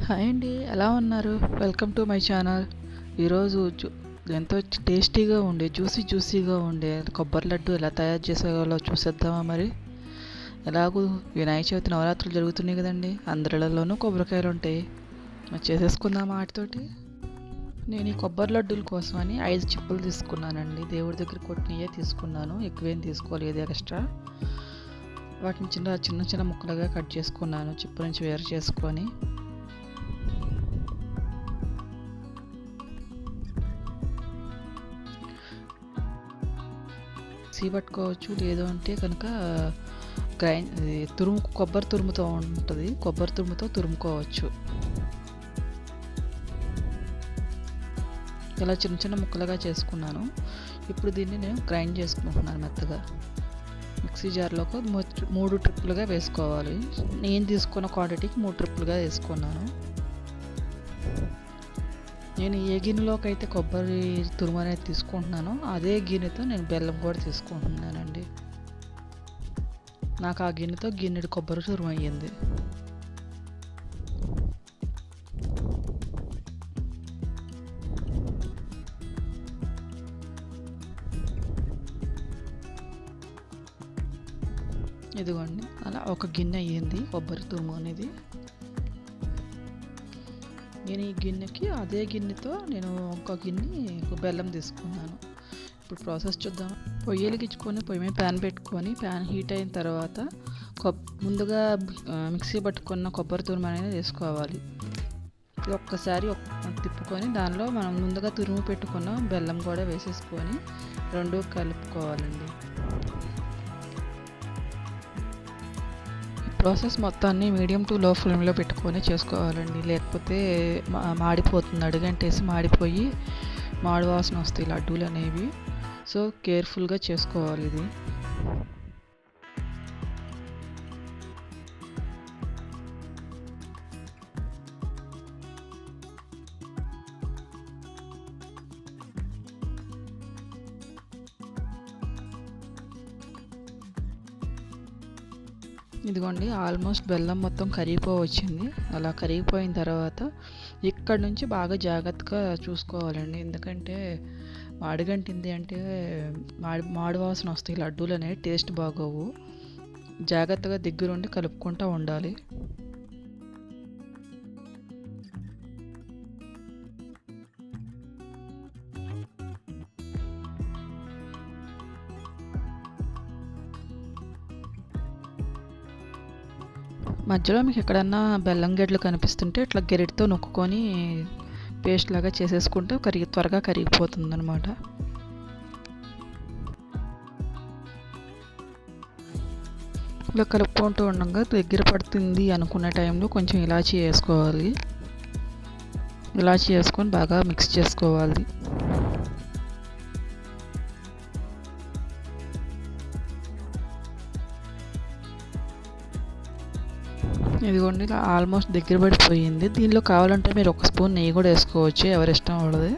Hi అండి, ఎలా ఉన్నారు? Welcome to my channel. ఈరోజు ఎంతో టేస్టీగా ఉండే జ్యూసీగా ఉండే కొబ్బరి లడ్డు ఎలా తయారు చేసేవాళ్ళో చూసేద్దామా? మరి ఎలాగూ వినాయక చవితి నవరాత్రులు జరుగుతున్నాయి కదండి, అందరిలోనూ కొబ్బరికాయలు ఉంటాయి. మరి చేసేసుకుందామా వాటితోటి? నేను ఈ కొబ్బరి లడ్డూల కోసమని 5 చిప్పలు తీసుకున్నానండి. దేవుడి దగ్గర కొట్టినయే తీసుకున్నాను, ఎక్కువేం తీసుకోలేదు ఎక్స్ట్రా. వాటిని చిన్న చిన్న చిన్న ముక్కలుగా కట్ చేసుకున్నాను, చిప్ప నుంచి వేరు చేసుకొని. పట్టుకోవచ్చు, లేదు అంటే కనుక కొబ్బరి తురుముతో ఉంటుంది, కొబ్బరి తురుముతో తురుముకోవచ్చు. ఇలా చిన్న చిన్న ముక్కలుగా చేసుకున్నాను. ఇప్పుడు దీన్ని నేను గ్రైండ్ చేసుకుంటున్నాను మెత్తగా. మిక్సీ జార్లోకి 3 ట్రిప్పులుగా వేసుకోవాలి. నేను తీసుకున్న క్వాంటిటీకి 3 ట్రిప్పులుగా వేసుకున్నాను. నేను ఏ గిన్నెలోకి అయితే కొబ్బరి తురుము అనేది తీసుకుంటున్నానో అదే గిన్నెతో నేను బెల్లం కూడా తీసుకుంటున్నానండి. నాకు ఆ గిన్నెతో గిన్నెడు కొబ్బరి తురుము అయ్యింది. ఇదిగోండి, అలా ఒక గిన్నె అయ్యింది కొబ్బరి తురుము అనేది. నేను ఈ గిన్నెకి అదే గిన్నెతో నేను ఒక గిన్నె బెల్లం తీసుకున్నాను. ఇప్పుడు ప్రాసెస్ చూద్దాం. పొయ్యి వెలిగించుకొని పొయ్యి మీద ప్యాన్ పెట్టుకొని, ప్యాన్ హీట్ అయిన తర్వాత ముందుగా మిక్సీ పట్టుకున్న కొబ్బరి తురుము అనేది వేసుకోవాలి. ఒక్కసారి తిప్పుకొని దానిలో మనం ముందుగా తురుము పెట్టుకున్న బెల్లం కూడా వేసేసుకొని రెండు కలుపుకోవాలండి. ప్రాసెస్ మొత్తాన్ని మీడియం టు లో ఫ్లేమ్లో పెట్టుకొని చేసుకోవాలండి, లేకపోతే మాడిపోతుంది. అడుగంటేసి మాడిపోయి మాడు వాసన వస్తాయి లడ్డూలు అనేవి. సో కేర్ఫుల్గా చేసుకోవాలి ఇది. ఇదిగోండి, ఆల్మోస్ట్ బెల్లం మొత్తం కరిగిపోవచ్చింది. అలా కరిగిపోయిన తర్వాత ఇక్కడ నుంచి బాగా జాగ్రత్తగా చూసుకోవాలండి, ఎందుకంటే మాడిగంటింది అంటే మాడు వాసన వస్తాయి లడ్డూలు అనేవి, టేస్ట్ బాగోవు. జాగ్రత్తగా దగ్గరుండి కలుపుకుంటూ ఉండాలి. మధ్యలో మీకు ఎక్కడన్నా బెల్లం గెడ్లు కనిపిస్తుంటే ఇట్లా గెరిటితో నొక్కుకొని పేస్ట్ లాగా చేసేసుకుంటే త్వరగా కరిగిపోతుంది అనమాట. ఇలా కలుపుకుంటూ ఉండగా దగ్గర పడుతుంది అనుకున్న టైంలో కొంచెం ఇలాచీ వేసుకోవాలి. ఇలాచీ వేసుకొని బాగా మిక్స్ చేసుకోవాలి. ఇదిగోండి, ఆల్మోస్ట్ దగ్గర పడిపోయింది. దీనిలో కావాలంటే మీరు 1 స్పూన్ నెయ్యి కూడా వేసుకోవచ్చు, ఎవరిష్టం వాళ్ళది.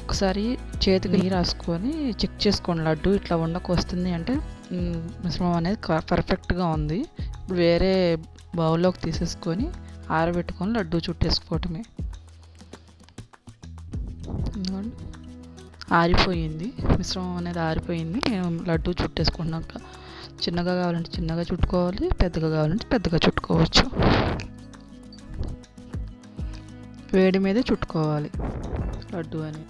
ఒకసారి చేతికి నెయ్యి రాసుకొని చెక్ చేసుకోండి, లడ్డు ఇట్లా ఉండకు వస్తుంది అంటే మిశ్రమం అనేది పర్ఫెక్ట్గా ఉంది. ఇప్పుడు వేరే బౌల్లోకి తీసేసుకొని ఆరబెట్టుకొని లడ్డు చుట్టేసుకోవటమే. ఆరిపోయింది, మిశ్రమం అనేది ఆరిపోయింది. నేను లడ్డు చుట్టేసుకున్నాక చిన్నగా కావాలంటే చిన్నగా చుట్టుకోవాలి, పెద్దగా కావాలంటే పెద్దగా చుట్టుకోవచ్చు. వేడి మీదే చుట్టుకోవాలి లడ్డు అనేది.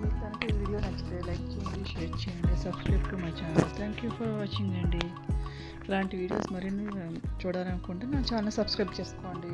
మీకు కనుక ఈ వీడియో నచ్చితే లైక్ చేయండి, షేర్ చేయండి, subscribe to my channel. Thank you for watching అండి. ఇలాంటి వీడియోస్ మరిన్ని చూడాలనుకుంటే నా ఛానల్ సబ్స్క్రైబ్ చేసుకోండి.